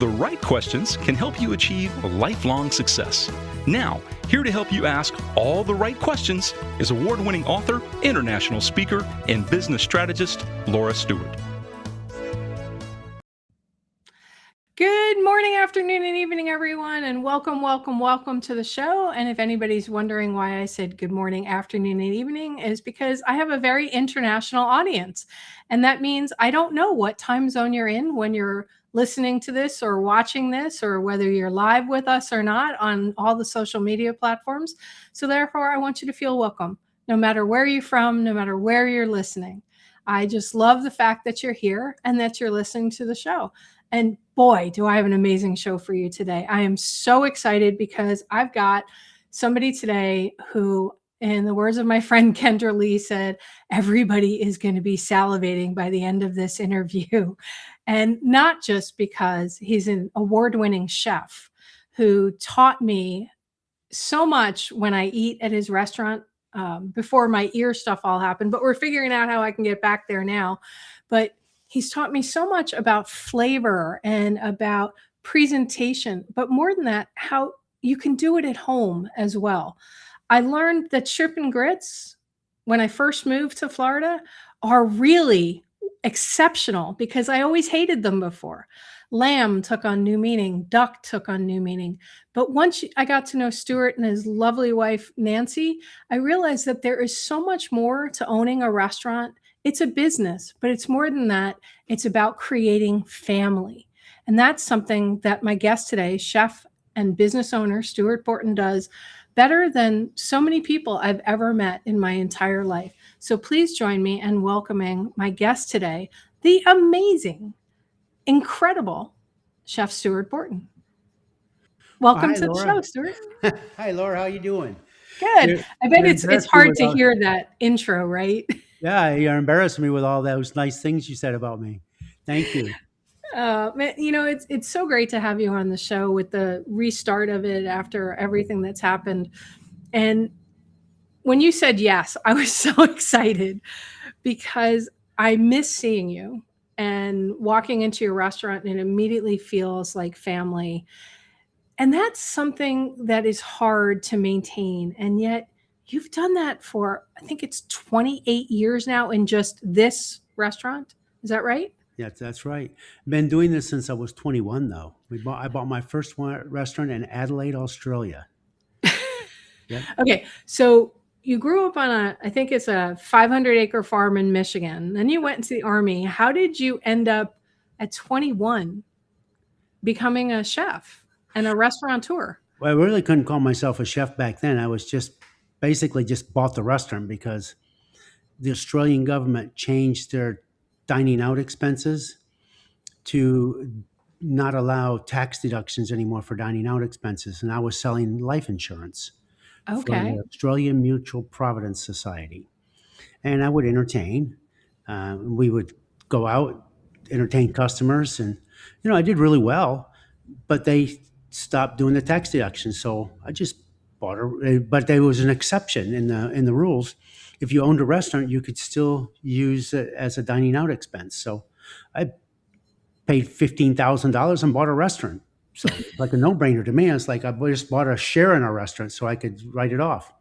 The right questions can help you achieve lifelong success. Now, here to help you ask all the right questions is award-winning author, international speaker, and business strategist, Laura Stewart. Good morning, afternoon, and evening, everyone, and welcome to the show. And if anybody's wondering why I said good morning, afternoon, and evening, is because I have a very international audience. And that means I don't know what time zone you're in when you're listening to this or watching this, or whether you're live with us or not on all the social media platforms. So therefore, I want you to feel welcome, no matter where you're from, no matter where you're listening. I just love the fact that you're here and that you're listening to the show. And boy, do I have an amazing show for you today. I am so excited because I've got somebody today who, in the words of my friend Kendra Lee, said, everybody is going to be salivating by the end of this interview. And not just because he's an award-winning chef who taught me so much when I eat at his restaurant before my ear stuff all happened, but we're figuring out how I can get back there now. But he's taught me so much about flavor and about presentation, but more than that, how you can do it at home as well. I learned that shrimp and grits, when I first moved to Florida, are really exceptional because I always hated them before. Lamb took on new meaning, duck took on new meaning. But once I got to know Stuart and his lovely wife, Nancy, I realized that there is so much more to owning a restaurant. It's a business, but it's more than that. It's about creating family. And that's something that my guest today, chef and business owner Stuart Borton, does better than so many people I've ever met in my entire life. So please join me in welcoming my guest today, the amazing, incredible Chef Stuart Borton. Welcome to the show, Stuart. Hi, Laura. How you doing? Good. I bet it's hard to hear that intro, right? Yeah, you're embarrassing me with all those nice things you said about me. Thank you. Man, you know, it's so great to have you on the show with the restart of it after everything that's happened. And when you said yes, I was so excited because I miss seeing you and walking into your restaurant, and it immediately feels like family. And that's something that is hard to maintain. And yet you've done that for, I think it's 28 years now in just this restaurant. Is that right? Yeah, that's right. I've been doing this since I was 21, though. I bought my first restaurant in Adelaide, Australia. Yep. Okay, so you grew up on I think it's a 500-acre farm in Michigan. Then you went into the Army. How did you end up at 21 becoming a chef and a restaurateur? Well, I really couldn't call myself a chef back then. I was just bought the restaurant because the Australian government changed their dining out expenses to not allow tax deductions anymore for dining out expenses. And I was selling life insurance for the Australian Mutual Providence Society. And I would entertain. We would go out, entertain customers. And, I did really well, but they stopped doing the tax deductions. So I just bought but there was an exception in the rules. If you owned a restaurant, you could still use it as a dining out expense. So I paid $15,000 and bought a restaurant. So it's like a no-brainer to me. It's like I just bought a share in a restaurant so I could write it off.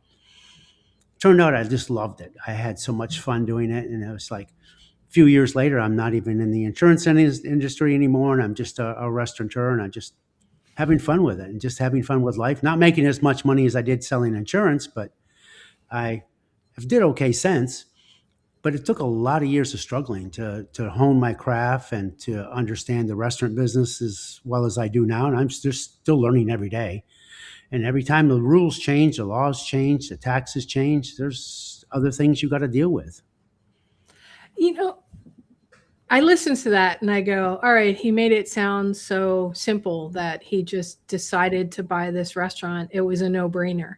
Turned out I just loved it. I had so much fun doing it. And it was like a few years later, I'm not even in the insurance industry anymore. And I'm just a restaurateur, and I'm just having fun with it and just having fun with life. Not making as much money as I did selling insurance, but I did okay since. But it took a lot of years of struggling to hone my craft and to understand the restaurant business as well as I do now. And I'm just still learning every day. And every time the rules change, the laws change, the taxes change, there's other things you got to deal with. I listen to that and I go, all right, he made it sound so simple that he just decided to buy this restaurant. It was a no-brainer.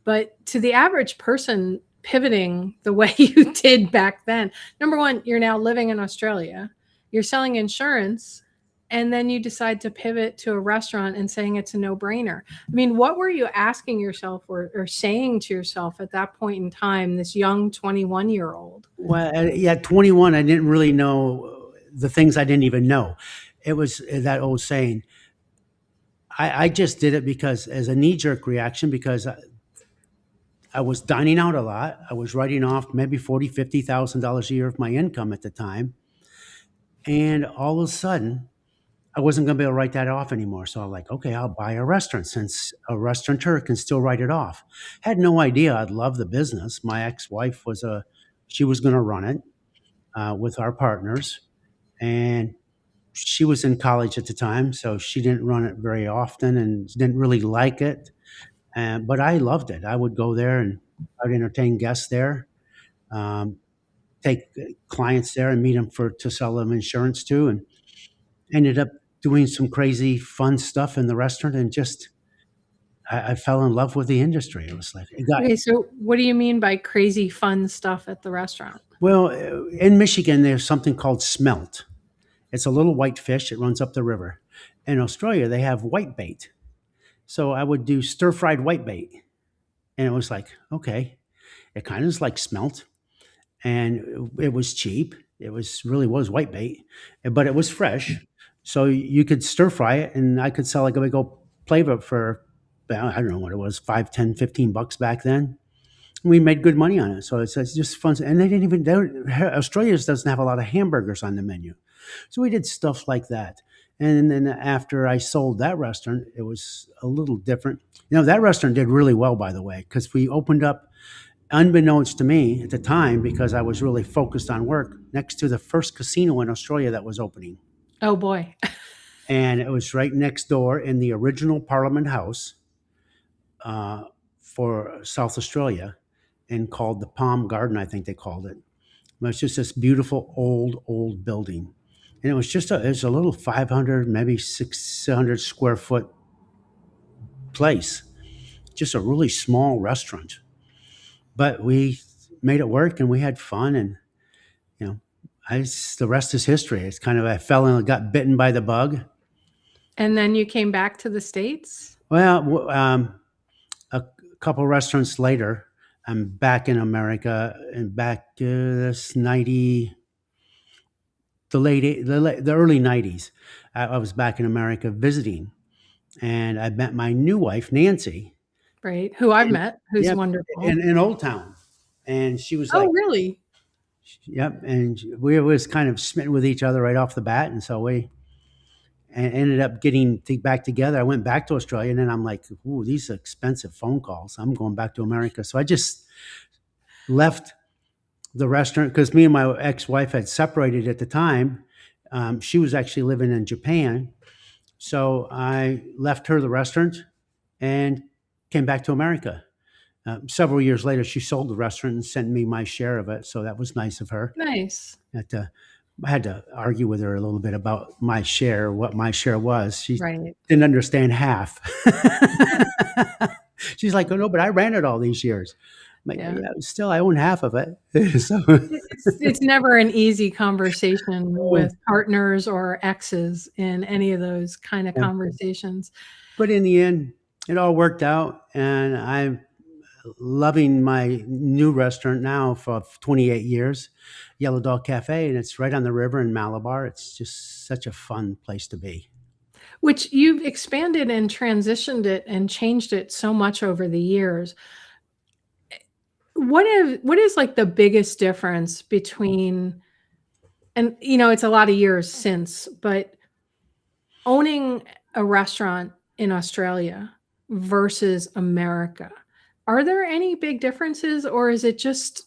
But to the average person pivoting the way you did back then, number one, you're now living in Australia, you're selling insurance, and then you decide to pivot to a restaurant and saying it's a no-brainer. I mean, what were you asking yourself or saying to yourself at that point in time, this young 21-year-old? Well, at 21, I didn't really know the things I didn't even know. It was that old saying, I just did it because as a knee jerk reaction, because I was dining out a lot. I was writing off maybe $40,000, $50,000 a year of my income at the time. And all of a sudden, I wasn't going to be able to write that off anymore. So I'm like, okay, I'll buy a restaurant since a restaurateur can still write it off. Had no idea I'd love the business. My ex-wife she was going to run it with our partners. And she was in college at the time, so she didn't run it very often and didn't really like it. But I loved it. I would go there and I'd entertain guests there, um, take clients there and meet them to sell them insurance to, and ended up doing some crazy fun stuff in the restaurant. And just I fell in love with the industry. It was like it got Okay, so what do you mean by crazy fun stuff at the restaurant? well in Michigan. There's something called smelt. It's a little white fish. It runs up the river. In Australia, they have white bait. So I would do stir fried white bait, and it was like okay, it kind of is like smelt, and it was cheap. It was white bait, but it was fresh. So you could stir fry it, and I could sell like a big old plate of it for I don't know what it was, 5, 10, $15 back then. We made good money on it, so it's just fun. And they didn't even Australia doesn't have a lot of hamburgers on the menu, so we did stuff like that. And then after I sold that restaurant, it was a little different. That restaurant did really well, by the way, because we opened up unbeknownst to me at the time, because I was really focused on work, next to the first casino in Australia that was opening. Oh boy. And it was right next door in the original Parliament House for South Australia, and called the Palm Garden, I think they called it. But it's just this beautiful old building. And it was just it was a little 500, maybe 600 square foot place, just a really small restaurant. But we made it work, and we had fun, and you know, the rest is history. It's kind of I fell in, got bitten by the bug. And then you came back to the States? Well, a couple restaurants later, I'm back in America, and back this 90, the early 90s. I was back in America visiting, and I met my new wife, Nancy. Right. Who I've And, met, who's yep, wonderful. in Old Town. And she was Oh, like, really? yep. And we was kind of smitten with each other right off the bat. And so we ended up getting back together. I went back to Australia, and then I'm like, ooh, these are expensive phone calls. I'm going back to America. So I just left the restaurant, because me and my ex-wife had separated at the time. She was actually living in Japan. So I left her the restaurant and came back to America. Several years later, she sold the restaurant and sent me my share of it. So that was nice of her. Nice. I had to argue with her a little bit about my share, what my share was. She Right. didn't understand half. She's like, oh, no, but I ran it all these years. I'm like, Yeah. yeah, still, I own half of it. So, It's never an easy conversation with partners or exes in any of those kind of Yeah. conversations. But in the end, it all worked out, and I'm loving my new restaurant now for 28 years, Yellow Dog Cafe, and it's right on the river in Malabar. It's just such a fun place to be. Which you've expanded and transitioned it and changed it so much over the years. What is like the biggest difference between, and it's a lot of years since, but owning a restaurant in Australia versus America? Are there any big differences, or is it just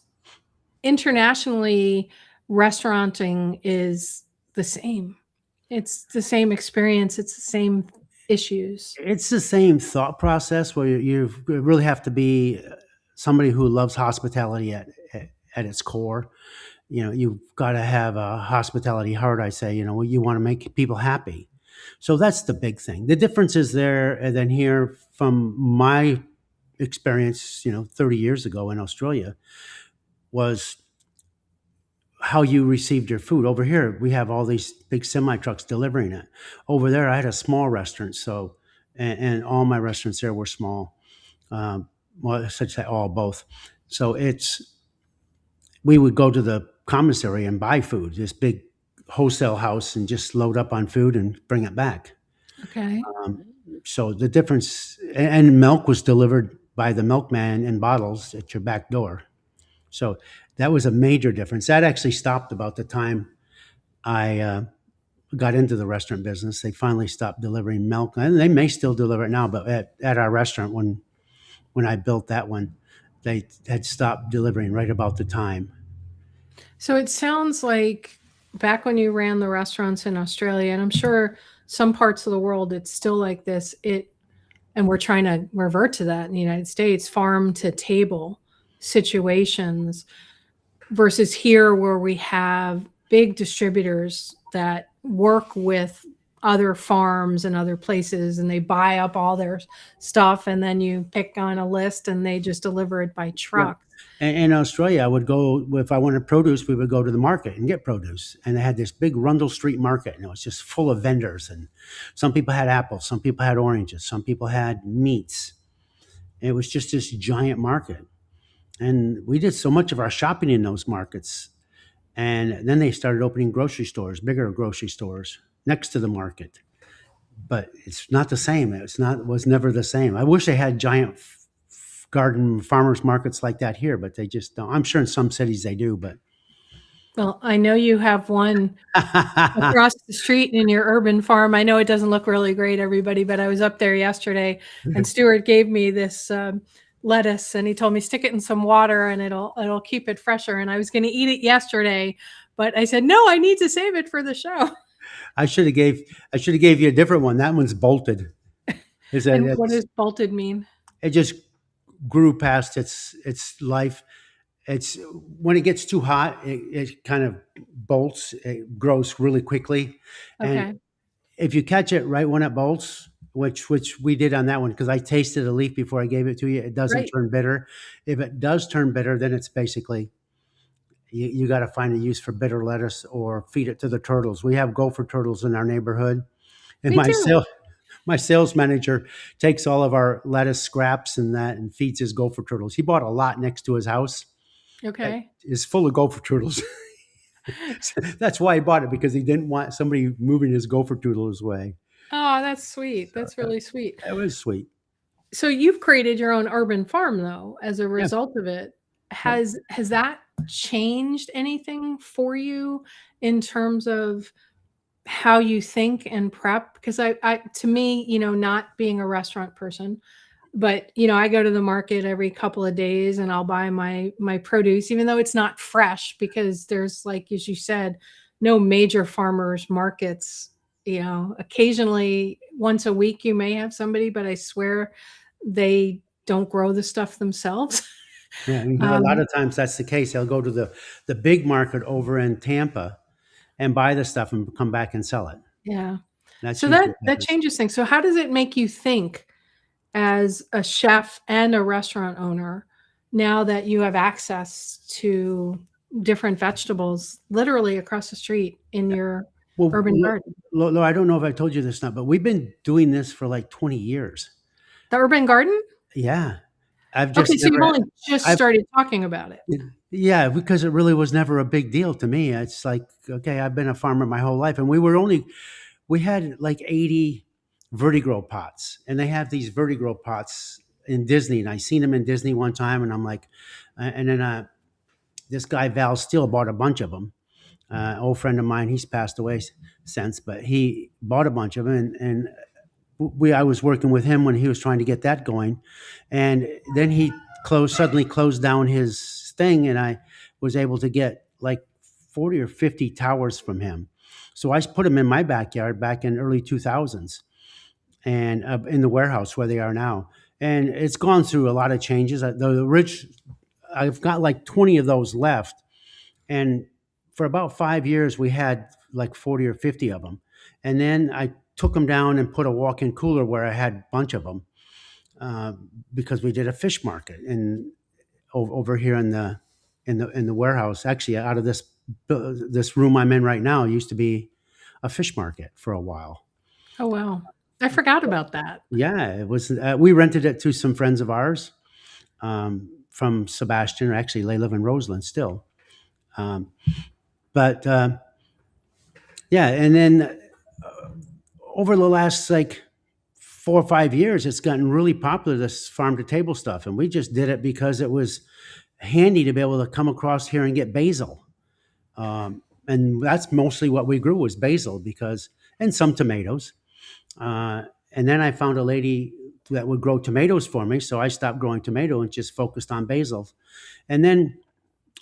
internationally restauranting is the same? It's the same experience, it's the same issues. It's the same thought process, where you really have to be somebody who loves hospitality at its core. You've got to have a hospitality heart, I say. You want to make people happy. So that's the big thing. The difference is there and then here from my experience, 30 years ago in Australia, was how you received your food. Over here, we have all these big semi trucks delivering it. Over there, I had a small restaurant, so and all my restaurants there were small. Well, I should say all, both. So we would go to the commissary and buy food, this big wholesale house, and just load up on food and bring it back. Okay. So the difference, and milk was delivered by the milkman in bottles at your back door. So that was a major difference. That actually stopped about the time I got into the restaurant business. They finally stopped delivering milk, and they may still deliver it now. But at our restaurant, when I built that one, they had stopped delivering right about the time. So it sounds like back when you ran the restaurants in Australia, and I'm sure some parts of the world it's still like this. And we're trying to revert to that in the United States, farm to table situations versus here where we have big distributors that work with other farms and other places and they buy up all their stuff and then you pick on a list and they just deliver it by Yeah. truck. And in Australia, I would go, if I wanted produce, we would go to the market and get produce. And they had this big Rundle Street market, and it was just full of vendors. And some people had apples, some people had oranges, some people had meats. It was just this giant market. And we did so much of our shopping in those markets. And then they started opening grocery stores, bigger grocery stores next to the market. But it's not the same. It was never the same. I wish they had giant garden farmers markets like that here, but they just don't. I'm sure in some cities they do, but Well, I know you have one across the street in your urban farm. I know it doesn't look really great, everybody, but I was up there yesterday and Stuart gave me this lettuce and he told me stick it in some water and it'll keep it fresher. And I was going to eat it yesterday, but I said, no, I need to save it for the show. I should have gave you a different one. That one's bolted. And what does bolted mean? It just grew past its life. It's when it gets too hot, it kind of bolts. It grows really quickly, Okay. and if you catch it right when it bolts, which we did on that one, because I tasted a leaf before I gave it to you, it doesn't Right. turn bitter. If it does turn bitter, then it's basically you got to find a use for bitter lettuce or feed it to the turtles. We have gopher turtles in our neighborhood, and Me too. my sales manager takes all of our lettuce scraps and that and feeds his gopher turtles. He bought a lot next to his house that Okay. is full of gopher turtles. That's why he bought it, because he didn't want somebody moving his gopher turtles away. Oh, that's sweet. That's really sweet. It was sweet. So you've created your own urban farm though, as a Yeah. result of it. Yeah. Has that changed anything for you in terms of how you think and prep? Because I to me, not being a restaurant person, but I go to the market every couple of days and I'll buy my produce, even though it's not fresh, because there's, like as you said, no major farmers markets. Occasionally once a week you may have somebody, but I swear they don't grow the stuff themselves. Yeah, and a lot um, of times that's the case. They'll go to the big market over in Tampa and buy the stuff and come back and sell it. yeah. That's So usually that what that happens. changes things. So how does it make you think as a chef and a restaurant owner now that you have access to different vegetables literally across the street in your Well, urban garden? I don't know if I told you this or not, but we've been doing this for like 20 years. The urban garden? Yeah, I've Okay, just so you've never. only just I've started talking about it. Yeah, because it really was never a big deal to me. It's like, okay, I've been a farmer my whole life, and we had like 80 vertigrow pots, and they have these vertigrow pots in Disney, and I seen them in Disney one time, and I'm like, and then this guy Val Steele bought a bunch of them. Old friend of mine, he's passed away since, but he bought a bunch of them, and I was working with him when he was trying to get that going, and then he suddenly closed down his thing, and I was able to get like 40 or 50 towers from him. So I put them in my backyard back in early 2000s, and in the warehouse where they are now. And it's gone through a lot of changes. I've got like 20 of those left, and for about 5 years we had like 40 or 50 of them, and then I took them down and put a walk-in cooler where I had a bunch of them, uh, because we did a fish market and over here in the warehouse. Actually, out of this room I'm in right now used to be a fish market for a while. Oh, wow. I forgot about that. Yeah, it was. We rented it to some friends of ours, from Sebastian, or actually they live in Roseland still. Um, but yeah, and then over the last like 4 or 5 years, it's gotten really popular, this farm to table stuff. And we just did it because it was handy to be able to come across here and get basil. And that's mostly what we grew was basil because, and some tomatoes. And then I found a lady that would grow tomatoes for me. So I stopped growing tomato and just focused on basil. And then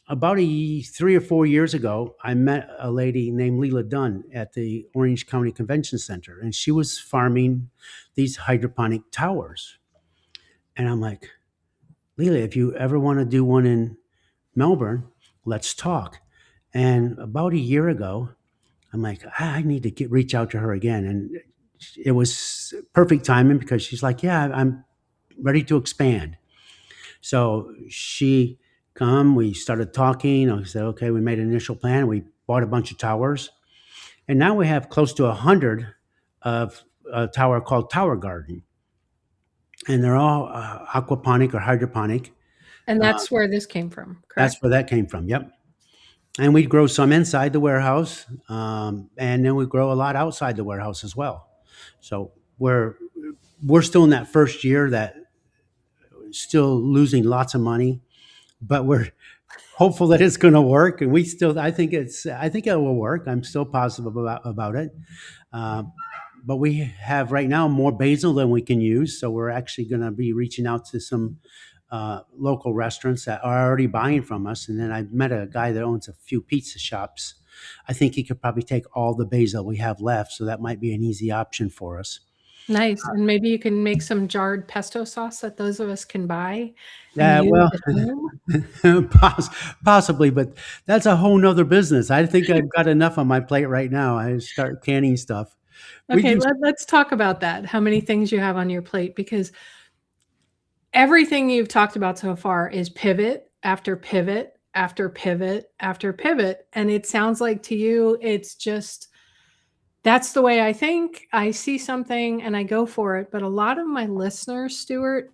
about 3 or 4 years ago, I met a lady named Leela Dunn at the Orange County Convention Center, and she was farming these hydroponic towers. And I'm like, Leela, if you ever want to do one in Melbourne, let's talk. And about a year ago, I'm like, I need to reach out to her again. And it was perfect timing because she's like, yeah, I'm ready to expand. So she we started talking. I said, okay, we made an initial plan. We bought a bunch of towers. And now we have close to 100 of a tower called Tower Garden. And they're all aquaponic or hydroponic. And that's where this came from, correct? That's where that came from. Yep. And we grow some inside the warehouse, and then we grow a lot outside the warehouse as well. So we're still in that first year that still losing lots of money, but we're hopeful that it's going to work. And I think it will work. I'm still positive about it. But we have right now more basil than we can use. So we're actually going to be reaching out to some local restaurants that are already buying from us. And then I met a guy that owns a few pizza shops. I think he could probably take all the basil we have left. So that might be an easy option for us. Nice. And maybe you can make some jarred pesto sauce that those of us can buy. Yeah, well, possibly, but that's a whole nother business. I think I've got enough on my plate right now. I start canning stuff. Okay, let's talk about that. How many things you have on your plate, because everything you've talked about so far is pivot after pivot after pivot after pivot. And it sounds like to you, it's just, that's the way I think. I see something and I go for it. But a lot of my listeners, Stuart,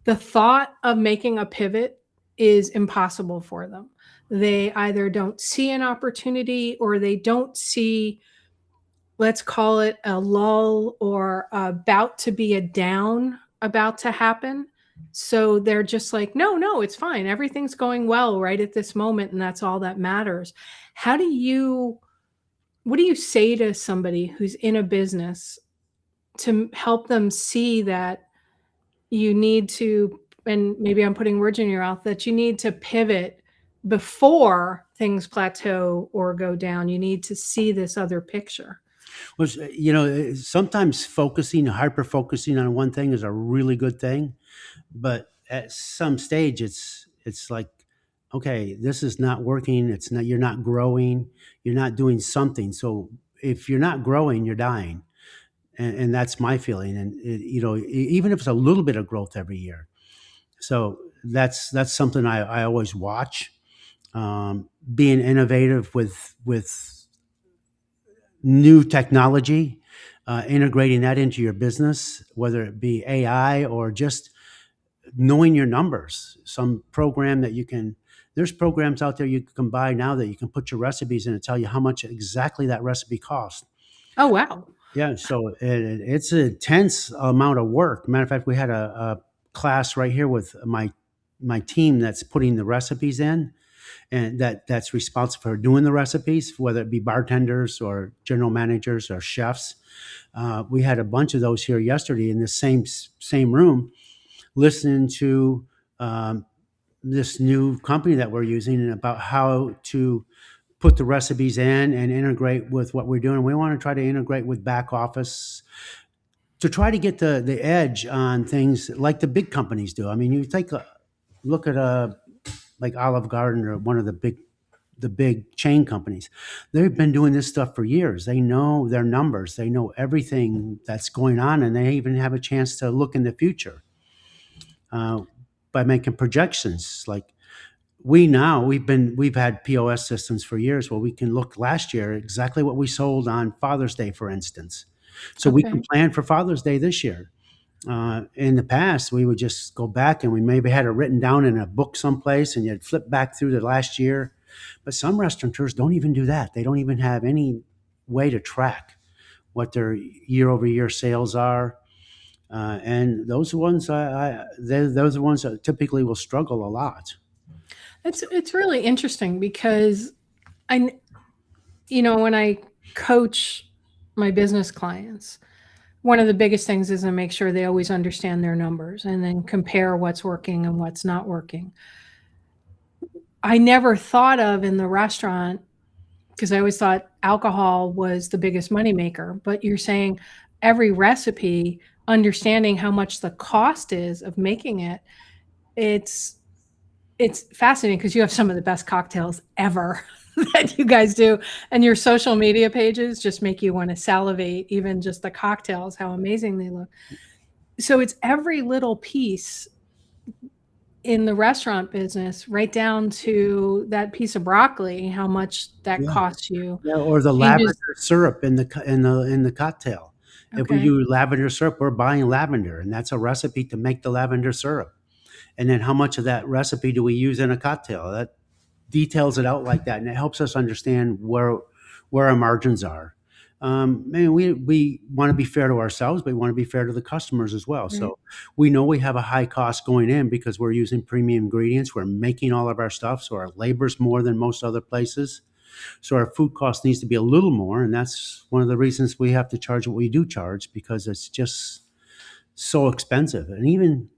the thought of making a pivot is impossible for them. They either don't see an opportunity or they don't see, let's call it a lull or about to be a down about to happen. So they're just like, no, it's fine. Everything's going well right at this moment. And that's all that matters. What do you say to somebody who's in a business to help them see that you need to, and maybe I'm putting words in your mouth, that you need to pivot before things plateau or go down? You need to see this other picture. Well, sometimes hyper focusing on one thing is a really good thing, but at some stage it's like, okay, this is not working. You're not growing. You're not doing something. So if you're not growing, you're dying. And that's my feeling. And even if it's a little bit of growth every year. So that's something I always watch. Being innovative with new technology, integrating that into your business, whether it be AI or just knowing your numbers. Some program that there's programs out there you can buy now that you can put your recipes in and tell you how much exactly that recipe costs. Oh, wow. Yeah. So it's an intense amount of work. Matter of fact, we had a class right here with my team that's putting the recipes in, and that's responsible for doing the recipes, whether it be bartenders or general managers or chefs. We had a bunch of those here yesterday in the same room, listening to this new company that we're using and about how to put the recipes in and integrate with what we're doing. We want to try to integrate with back office to try to get the edge on things like the big companies do. I mean, you take a look at like Olive Garden or one of the big chain companies. They've been doing this stuff for years. They know their numbers. They know everything that's going on, and they even have a chance to look in the future by making projections. Like we've had POS systems for years where we can look last year exactly what we sold on Father's Day, for instance. So we can plan for Father's Day this year. In the past, we would just go back and we maybe had it written down in a book someplace and you'd flip back through the last year. But some restaurateurs don't even do that. They don't even have any way to track what their year-over-year sales are, and those ones, those are ones that typically will struggle a lot. It's really interesting because I, when I coach my business clients, one of the biggest things is to make sure they always understand their numbers and then compare what's working and what's not working. I never thought of in the restaurant, because I always thought alcohol was the biggest moneymaker, but you're saying every recipe, understanding how much the cost is of making it, it's it's fascinating because you have some of the best cocktails ever that you guys do, and your social media pages just make you want to salivate, even just the cocktails, how amazing they look. So it's every little piece in the restaurant business, right down to that piece of broccoli, how much that Yeah. costs you. Yeah, or the Changes. lavender syrup in the cocktail. If we Okay. do lavender syrup, we're buying lavender, and that's a recipe to make the lavender syrup. And then how much of that recipe do we use in a cocktail? That details it out like that, and it helps us understand where our margins are. Man, we want to be fair to ourselves, but we want to be fair to the customers as well. Right. So we know we have a high cost going in because we're using premium ingredients. We're making all of our stuff, so our labor's more than most other places. So our food cost needs to be a little more, and that's one of the reasons we have to charge what we do charge, because it's just so expensive. And even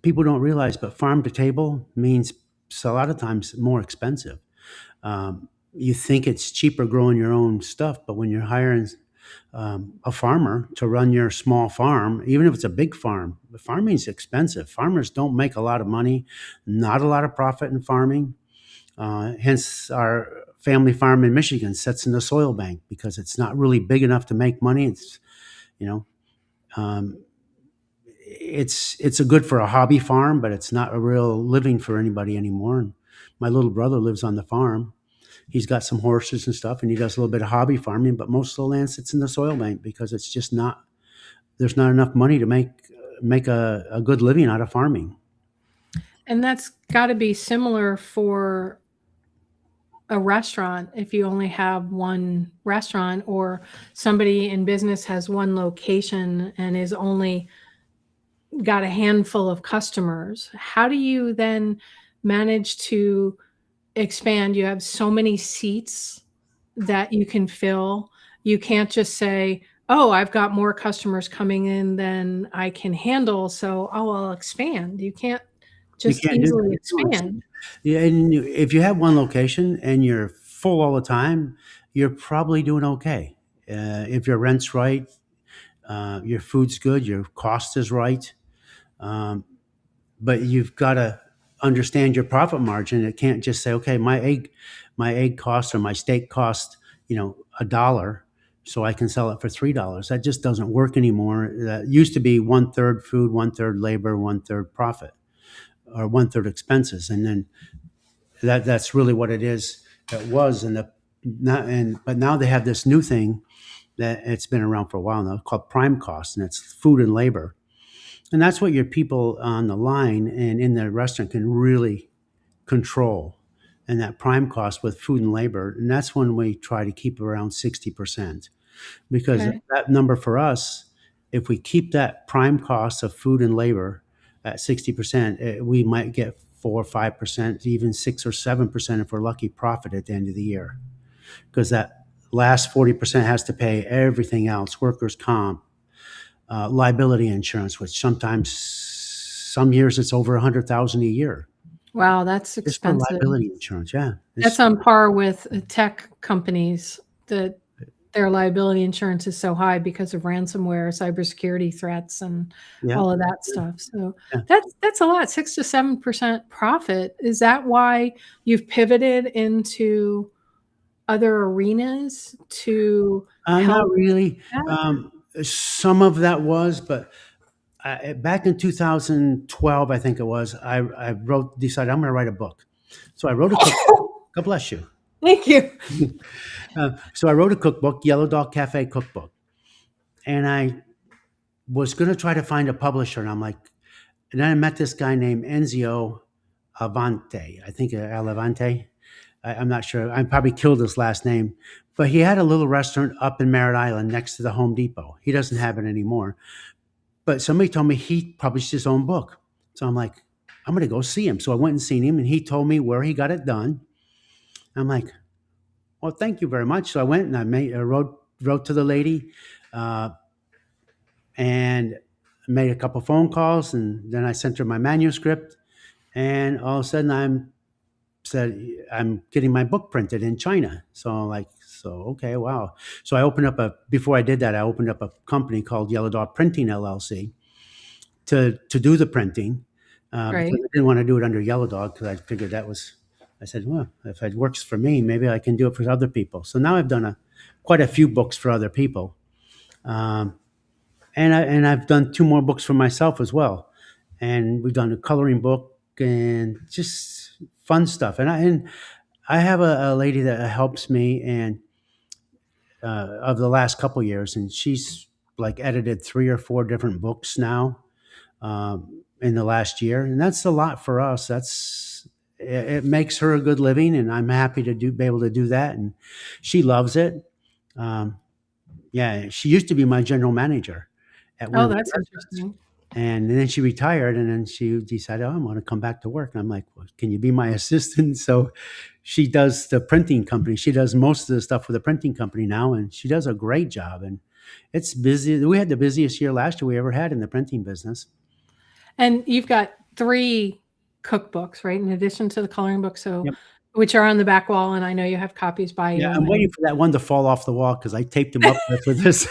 people don't realize, but farm to table means a lot of times more expensive. You think it's cheaper growing your own stuff, but when you're hiring a farmer to run your small farm, even if it's a big farm, the farming is expensive. Farmers don't make a lot of money, not a lot of profit in farming. Hence, our family farm in Michigan sits in the soil bank because it's not really big enough to make money. It's, you know, um, it's a good for a hobby farm, but it's not a real living for anybody anymore. And my little brother lives on the farm. He's got some horses and stuff, and he does a little bit of hobby farming. But most of the land sits in the soil bank because it's just not. There's not enough money to make a good living out of farming. And that's got to be similar for a restaurant if you only have one restaurant, or somebody in business has one location and is only got a handful of customers. How do you then manage to expand? You have so many seats that you can fill. You can't just say, "Oh, I've got more customers coming in than I can handle, so I'll expand." You can't You just can't do easily that. expand. Yeah, and if you have one location and you're full all the time, you're probably doing okay. If your rent's right, your food's good, your cost is right, um, but you've got to understand your profit margin. It can't just say, okay, my egg cost or my steak cost, $1, so I can sell it for $3. That just doesn't work anymore. That used to be one third food, one third labor, one third profit, or one third expenses, and then that's really what it is. It was, but now they have this new thing that it's been around for a while now called prime cost, and it's food and labor, and that's what your people on the line and in the restaurant can really control. And that prime cost with food and labor, and that's when we try to keep around 60%, because Okay. that number for us, if we keep that prime cost of food and labor at 60%, we might get 4 or 5%, even 6 or 7% if we're lucky, profit at the end of the year, because that last 40% has to pay everything else: workers' comp, liability insurance, which sometimes some years it's over 100,000 a year Wow, that's just for expensive. liability insurance. Yeah, That's on par with tech companies, that their liability insurance is so high because of ransomware, cybersecurity threats, and yeah, all of that stuff. So yeah. that's a lot, 6 to 7% profit. Is that why you've pivoted into other arenas to Not help really. that? Some of that was, but back in 2012, I think it was, decided I'm going to write a book. So I wrote a cookbook. God bless you. Thank you. So I wrote a cookbook, Yellow Dog Cafe Cookbook, and I was going to try to find a publisher, and and then I met this guy named Enzio Avante. I think Alavante. I'm not sure. I probably killed his last name, But he had a little restaurant up in Merritt Island next to the Home Depot. He doesn't have it anymore. But somebody told me he published his own book. So I'm like, I'm going to go see him. So I went and seen him, and he told me where he got it done. I'm like, well, thank you very much. So I went and I wrote to the lady, uh, and made a couple phone calls, and then I sent her my manuscript. And all of a sudden, I'm getting my book printed in China. So I'm like, so okay, wow. So before I did that, I opened up a company called Yellow Dog Printing LLC to do the printing, Right. because I didn't want to do it under Yellow Dog, because I figured I said, well, if it works for me, maybe I can do it for other people. So now I've done quite a few books for other people. Um, and I've done 2 more books for myself as well. And we've done a coloring book and just fun stuff. And I have a lady that helps me, and of the last couple years, and she's like edited 3 or 4 different books now, in the last year, and that's a lot for us. It makes her a good living, and I'm happy to be able to do that, and she loves it. Um, yeah, she used to be my general manager at one Oh, of the that's restaurants. interesting. And then she retired, and then she decided, oh, I'm going to come back to work. And I'm like, well, can you be my assistant? So she does the printing company. She does most of the stuff for the printing company now, and she does a great job. And it's busy. We had the busiest year last year we ever had in the printing business. And you've got 3 cookbooks, right? In addition to the coloring book, so Yep. which are on the back wall, and I know you have copies by Yeah, you. I'm waiting for that one to fall off the wall because I taped them up for this.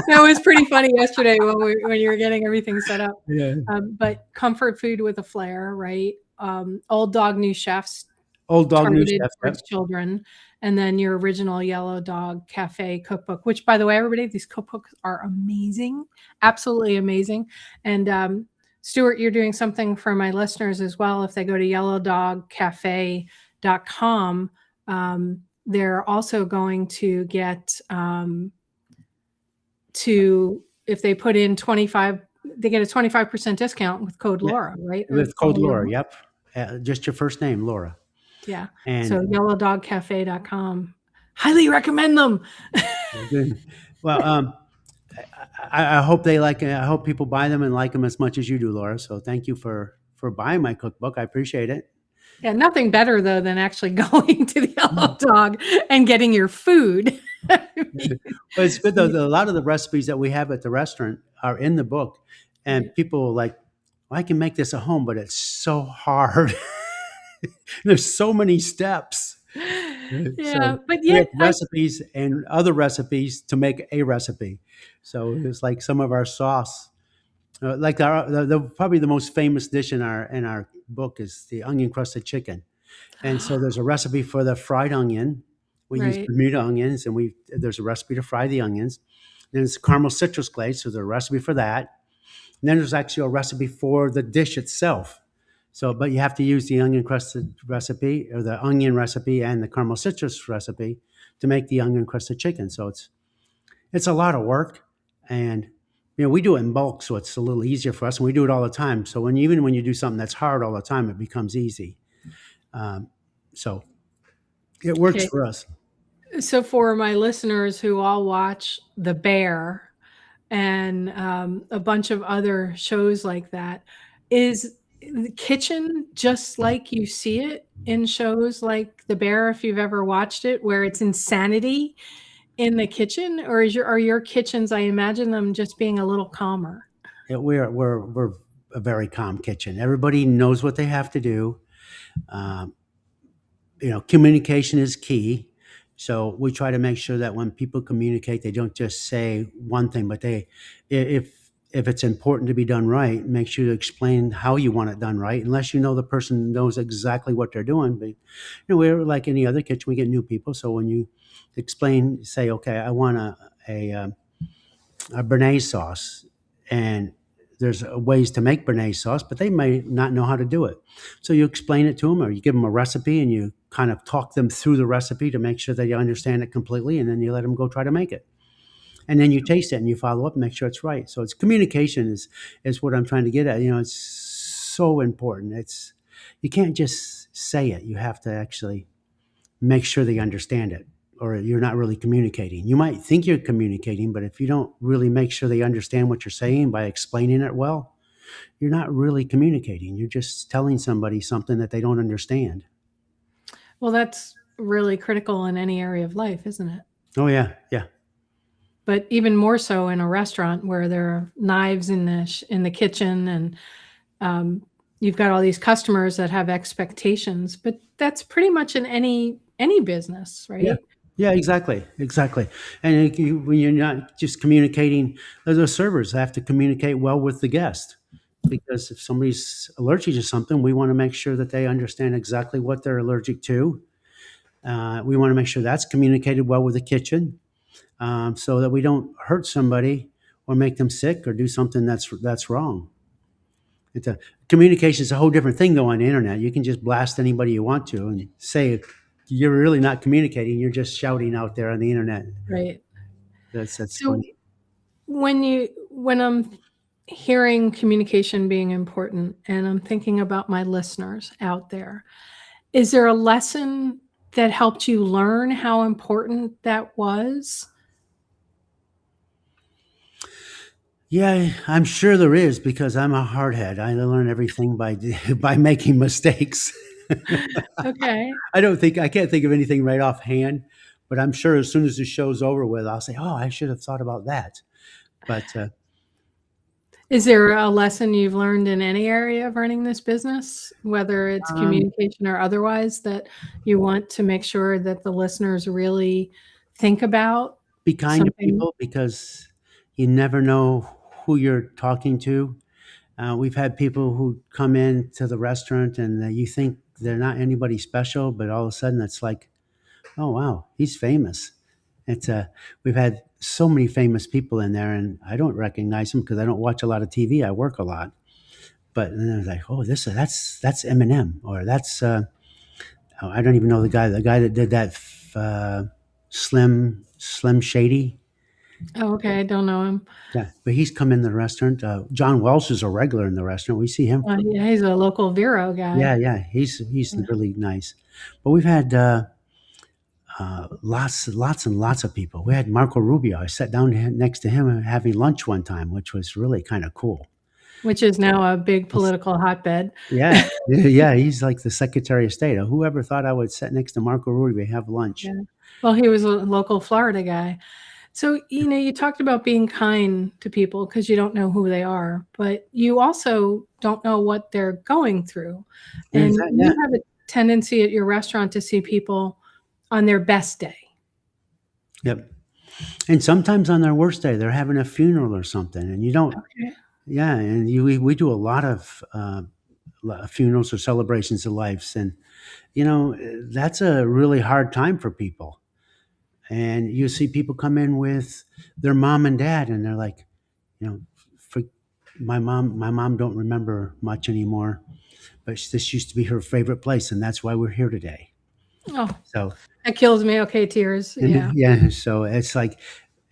That was pretty funny yesterday when you were getting everything set up. Yeah. But comfort food with a flair, right? Old Dog, New Chefs, Old Dog New targeted Chef. Yep. towards children, and then your original Yellow Dog Cafe cookbook. Which, by the way, everybody, these cookbooks are amazing, absolutely amazing. And Stuart, you're doing something for my listeners as well. If they go to yellowdogcafe.com, they're also going to get if they put in 25, they get a 25% discount with code Yeah. Laura, right? With code Laura. Yep. Just your first name, Laura. Yeah. And So yellowdogcafe.com. Highly recommend them. well, I hope they like it. I hope people buy them and like them as much as you do, Laura. So thank you for buying my cookbook. I appreciate it. Yeah, nothing better though than actually going to the Yellow Dog and getting your food. But it's good though. A lot of the recipes that we have at the restaurant are in the book, and people are like, well, I can make this at home, but it's so hard. There's so many steps. Yeah, So but we have yet recipes and other recipes to make a recipe. So it's like some of our sauce, like probably the most famous dish in our book is the onion crusted chicken. And so there's a recipe for the fried onion. We use Right. Bermuda onions, and there's a recipe to fry the onions. Then it's caramel citrus glaze, so there's a recipe for that. And then there's actually a recipe for the dish itself. So, but you have to use the onion crusted recipe, or the onion recipe, and the caramel citrus recipe to make the onion crusted chicken. So it's a lot of work, and we do it in bulk, so it's a little easier for us, and we do it all the time. So even when you do something that's hard all the time, it becomes easy. So it works Okay. for us. So for my listeners who all watch The Bear and a bunch of other shows like that, is the kitchen just like you see it in shows like The Bear, if you've ever watched it, where it's insanity in the kitchen, or are your kitchens, I imagine them just being a little calmer? Yeah, we're a very calm kitchen. Everybody knows what they have to do. Um, communication is key. So we try to make sure that when people communicate, they don't just say one thing, but if it's important to be done right, make sure to explain how you want it done right, unless the person knows exactly what they're doing. But we're like any other kitchen. We get new people, so when you say, okay, I want a béarnaise sauce, and there's ways to make béarnaise sauce, but they may not know how to do it. So you explain it to them, or you give them a recipe, and you kind of talk them through the recipe to make sure they understand it completely, and then you let them go try to make it. And then you taste it and you follow up and make sure it's right. So it's communication is what I'm trying to get at. It's so important. You can't just say it. You have to actually make sure they understand it. or you're not really communicating. You might think you're communicating, but if you don't really make sure they understand what you're saying by explaining it well, you're not really communicating. You're just telling somebody something that they don't understand. Well, that's really critical in any area of life, isn't it? Oh yeah, yeah, But even more so in a restaurant where there are knives in the kitchen, and you've got all these customers that have expectations. But that's pretty much in any business, yeah, right? yeah. Exactly, exactly. And when you're not just communicating, the servers have to communicate well with the guest, because if somebody's allergic to something, we want to make sure that they understand exactly what they're allergic to. We want to make sure that's communicated well with the kitchen, so that we don't hurt somebody or make them sick or do something that's wrong. It's a Communication is a whole different thing though on the internet. You can just blast anybody you want to and say you're really not communicating. You're just shouting out there on the internet. Right. That's So funny. when I'm hearing communication being important and I'm thinking about my listeners out there, is there a lesson that helped you learn how important that was? Yeah, I'm sure there is because I'm a hardhead. I learn everything by by making mistakes. Okay. I can't think of anything right offhand, but I'm sure as soon as the show's over with, I'll say, "Oh, I should have thought about that." But Is there a lesson you've learned in any area of running this business, whether it's um, communication or otherwise, that you want to make sure that the listeners really think about be kind to something? people because you never know who you're talking to. We've had people who come in to the restaurant and you think they're not anybody special, but all of a sudden it's like, oh wow, he's famous. It's We've had so many famous people in there, and I don't recognize them because I don't watch a lot of TV. I work a lot, but then I was like, oh, that's Eminem, or that's oh, I don't even know the guy that did that Slim Shady. Oh, okay, I don't know him. Yeah, but he's come in the restaurant. John Welsh is a regular in the restaurant. We see him. Yeah, he's a local Vero Yeah, guy. yeah, he's Yeah. really nice. But we've had lots and lots of people. We had Marco Rubio. I sat down next to him having lunch one time, which was really kind of cool. Which is now a big He's, political hotbed. yeah, yeah, he's like the Secretary of State. Whoever thought I would sit next to Marco Rubio and have lunch? Yeah. Well, he was a local Florida guy. So, you talked about being kind to people because you don't know who they are, but you also don't know what they're going through. And Exactly. Yeah. you have a tendency at your restaurant to see people on their best day. Yep. And sometimes on their worst day, they're having a funeral or something, and you don't. Okay. Yeah, and we do a lot of funerals or celebrations of lives, and that's a really hard time for people. And you see people come in with their mom and dad, and they're like, you know, for my mom don't remember much anymore, but this used to be her favorite place, and that's why we're here today. Oh, So, that kills me. Okay, tears. and Yeah. yeah, so it's like,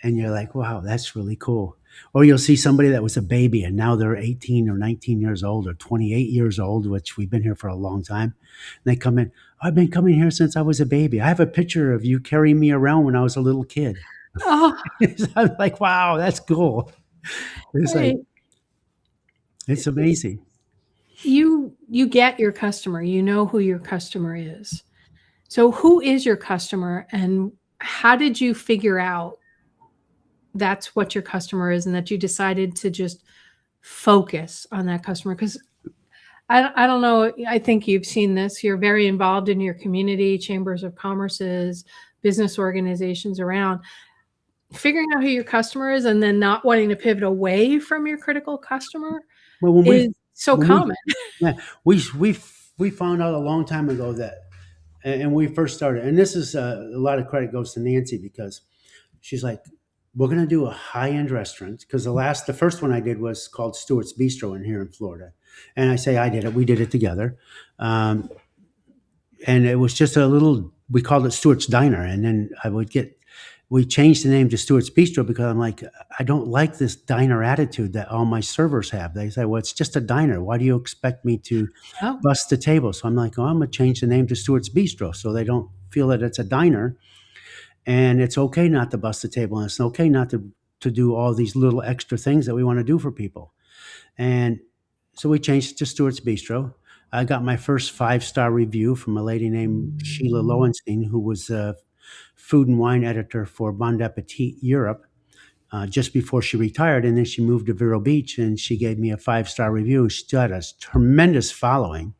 and you're like, wow, that's really cool. Or you'll see somebody that was a baby and now they're 18 or 19 years old or 28 years old, which we've been here for a long time. And they come in, I've been coming here since I was a baby. I have a picture of you carrying me around when I was a little kid. Oh, I'm like, wow, that's cool. It's like, hey, it's amazing. you get your customer. You know who your customer is. So, who is your customer, and how did you figure out that's what your customer is, and that you decided to just focus on that customer? Because I don't know. I think you've seen this. You're very involved in your community, chambers of commerces, business organizations around. Figuring out who your customer is and then not wanting to pivot away from your critical customer Well, is so when we, common. yeah, we found out a long time ago that, and we first started, and this is a lot of credit goes to Nancy because she's like, we're going to do a high end restaurant because the first one I did was called Stuart's Bistro in here in Florida, and I say I did it, we did it together, um, and it was just a little. We called it Stuart's Diner, and then we changed the name to Stuart's Bistro because I'm like, I don't like this diner attitude that all my servers have. They say, well, it's just a diner. Why do you expect me to Oh, bust the table? So I'm like, oh, I'm going to change the name to Stuart's Bistro so they don't feel that it's a diner. and it's okay not to bust the table, and it's okay not to do all these little extra things that we want to do for people. And so we changed to Stewart's Bistro. I got my first 5-star review from a lady named Sheila Lowenstein, who was a food and wine editor for Bon Appetit Europe, just before she retired. And then she moved to Vero Beach, and she gave me a 5-star review. She had a tremendous following.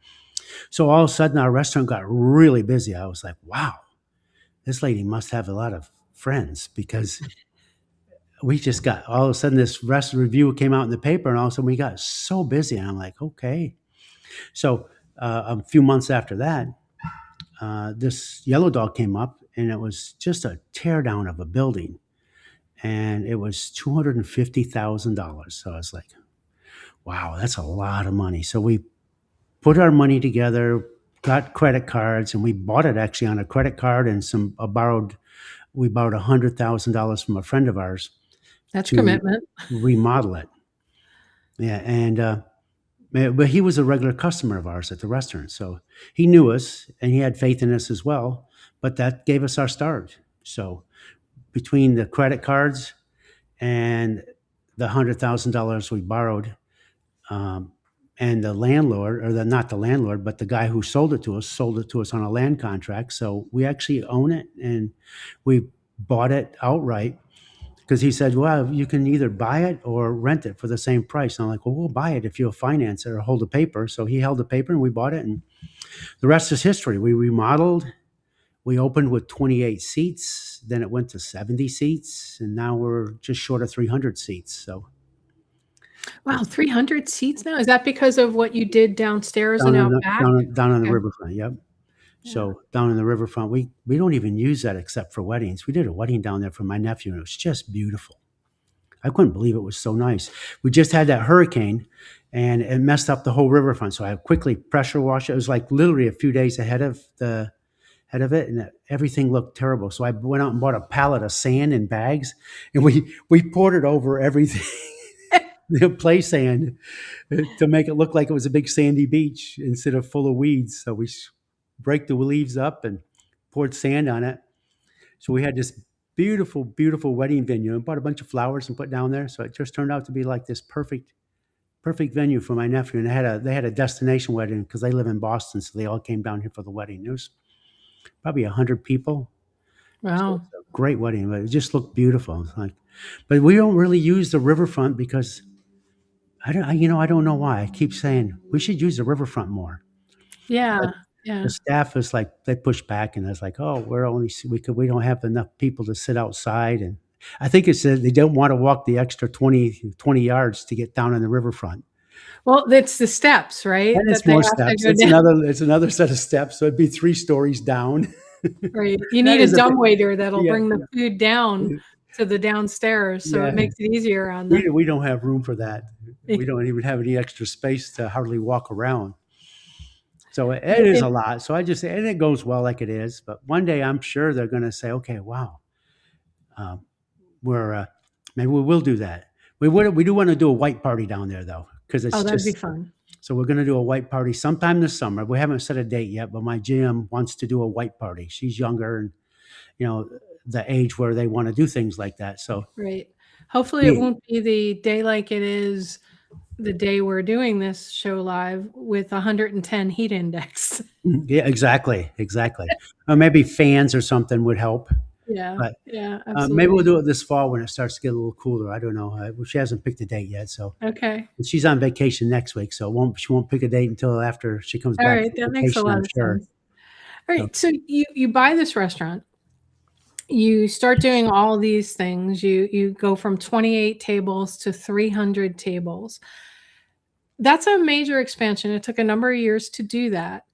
So all of a sudden, our restaurant got really busy. I was like, wow, this lady must have a lot of friends, because we just got, all of a sudden, this rest review came out in the paper, and all of a sudden we got so busy. And I'm like, okay. So a few months after that, this yellow dog came up, and it was just a teardown of a building, and it was $250,000. So I was like, wow, that's a lot of money. So we put our money together, got credit cards, and we bought it actually on a credit card and we borrowed $100,000 from a friend of ours That's to commitment. remodel it. Yeah, and but he was a regular customer of ours at the restaurant, so he knew us and he had faith in us as well. But that gave us our start. So between the credit cards and the $100,000 we borrowed, um, and the landlord, or the not the landlord, but the guy who sold it to us on a land contract. So we actually own it, and we bought it outright, because he said, well, you can either buy it or rent it for the same price. And I'm like, well, we'll buy it if you'll finance it or hold the paper. So he held the paper and we bought it, and the rest is history. We remodeled. We opened with 28 seats, then it went to 70 seats, and now we're just short of 300 seats. So Wow, 300 seats now? Is that because of what you did downstairs and down on out back? down on the Okay. riverfront, yep. Yeah. So down in the riverfront, we don't even use that except for weddings. We did a wedding down there for my nephew, and it was just beautiful. I couldn't believe it was so nice. We just had that hurricane, and it messed up the whole riverfront. So I quickly pressure washed it. It was like literally a few days ahead of it, and everything looked terrible. So I went out and bought a pallet of sand in bags, and we poured it over everything, the play sand, to make it look like it was a big sandy beach instead of full of weeds. So we break the leaves up and poured sand on it. So we had this beautiful, beautiful wedding venue, and bought a bunch of flowers and put down there. So it just turned out to be like this perfect venue for my nephew. And they had a destination wedding because they live in Boston, so they all came down here for the wedding. There was probably 100 people. So Wow. it's a great wedding, but it just looked beautiful. It's like, but we don't really use the riverfront because I don't know why. I keep saying we should use the riverfront more. Yeah. But Yeah. the staff is like, they push back, and it's like, oh, we don't have enough people to sit outside. And I think it's that they don't want to walk the extra 20 yards to get down on the riverfront. Well, it's the steps, right? And it's That they more have to steps. go down. It's another set of steps. So it'd be 3 stories down. Right. You That need a is a bit, dumbwaiter that'll yeah, bring the food down to the downstairs, so yeah. it makes it easier on them. We don't have room for that. We don't even have any extra space to hardly walk around. So it is a lot. So I just say, and it goes well like it is. But one day I'm sure they're going to say, okay, wow, um, maybe we will do that. We do want to do a white party down there though, because Oh, it's that'd be just, fun. so we're going to do a white party sometime this summer. We haven't set a date yet, but my GM wants to do a white party. She's younger, and the age where they want to do things like that. So Right. Hopefully it yeah, won't be the day like it is the day we're doing this show live with 110 heat index. yeah, exactly. Or maybe fans or something would help. Yeah. But Yeah, maybe we'll absolutely. do it this fall when it starts to get a little cooler. I don't know. She hasn't picked a date yet, so Okay. and she's on vacation next week, so she won't pick a date until after she comes All back right. from That makes a vacation, lot I'm of sure. sense. All So right. So you buy this restaurant, you start doing all these things. You go from 28 tables to 300 tables. That's a major expansion. It took a number of years to do that.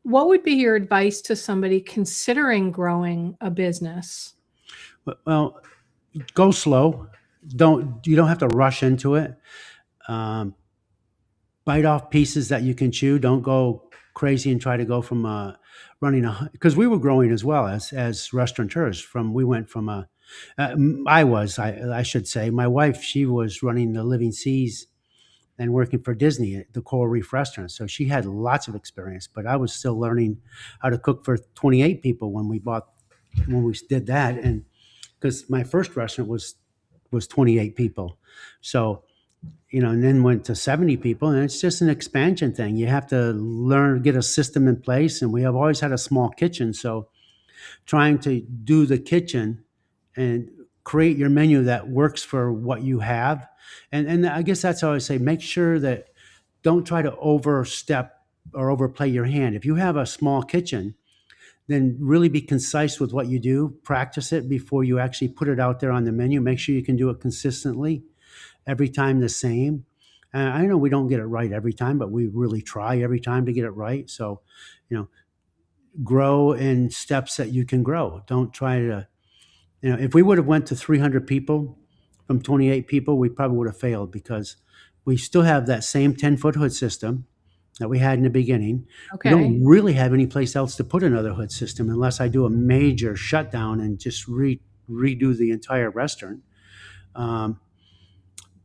What would be your advice to somebody considering growing a business? well, go slow. You don't have to rush into it. Um, bite off pieces that you can chew. Don't go crazy and try to go from running because we were growing as well as restaurateurs. We went from I should say, my wife, she was running the Living Seas and working for Disney at the Coral Reef restaurant. So she had lots of experience, but I was still learning how to cook for 28 people when we bought when we did that, and because my first restaurant was 28 people, so and then went to 70 people, and it's just an expansion thing. You have to learn, get a system in place, and we have always had a small kitchen, so trying to do the kitchen and create your menu that works for what you have. And I guess that's how I say, make sure that don't try to overstep or overplay your hand. If you have a small kitchen, then really be concise with what you do. Practice it before you actually put it out there on the menu. Make sure you can do it consistently, every time the same. I know we don't get it right every time, but we really try every time to get it right. So, grow in steps that you can grow. Don't try to, if we would have went to 300 people from 28 people, we probably would have failed, because we still have that same 10-foot hood system that we had in the beginning. We Okay. don't really have any place else to put another hood system unless I do a major shutdown and just redo the entire restaurant.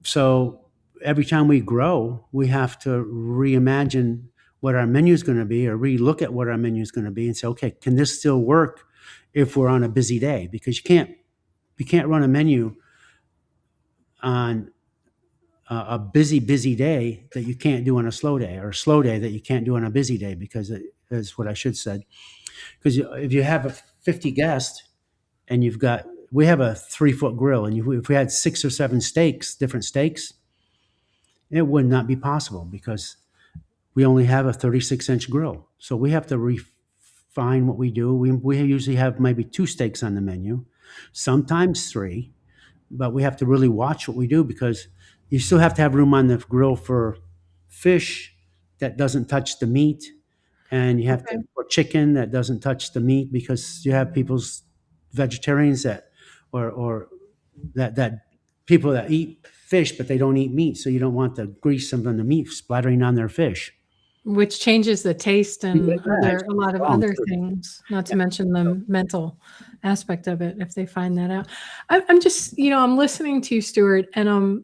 So every time we grow, we have to reimagine what our menu is going to be, or relook at what our menu is going to be, and say, okay, can this still work if we're on a busy day? Because you can't run a menu on a busy day that you can't do on a slow day, or a slow day that you can't do on a busy day, because is what I should said. Because if you have a 50 guests and we have a 3-foot grill, and if we had 6 or 7 different steaks, it would not be possible, because we only have a 36-inch grill. So we have to refine what we do. We usually have maybe 2 steaks on the menu, sometimes 3, but we have to really watch what we do, because you still have to have room on the grill for fish that doesn't touch the meat, and you have Okay. to for chicken that doesn't touch the meat, because you have people's vegetarians or that people that eat fish but they don't eat meat, so you don't want the grease of the meat splattering on their fish. Which changes the taste Yeah, and it's a lot of wrong other too. things, not to Yeah. mention the mental aspect of it if they find that out. I'm just, I'm listening to you, Stuart, and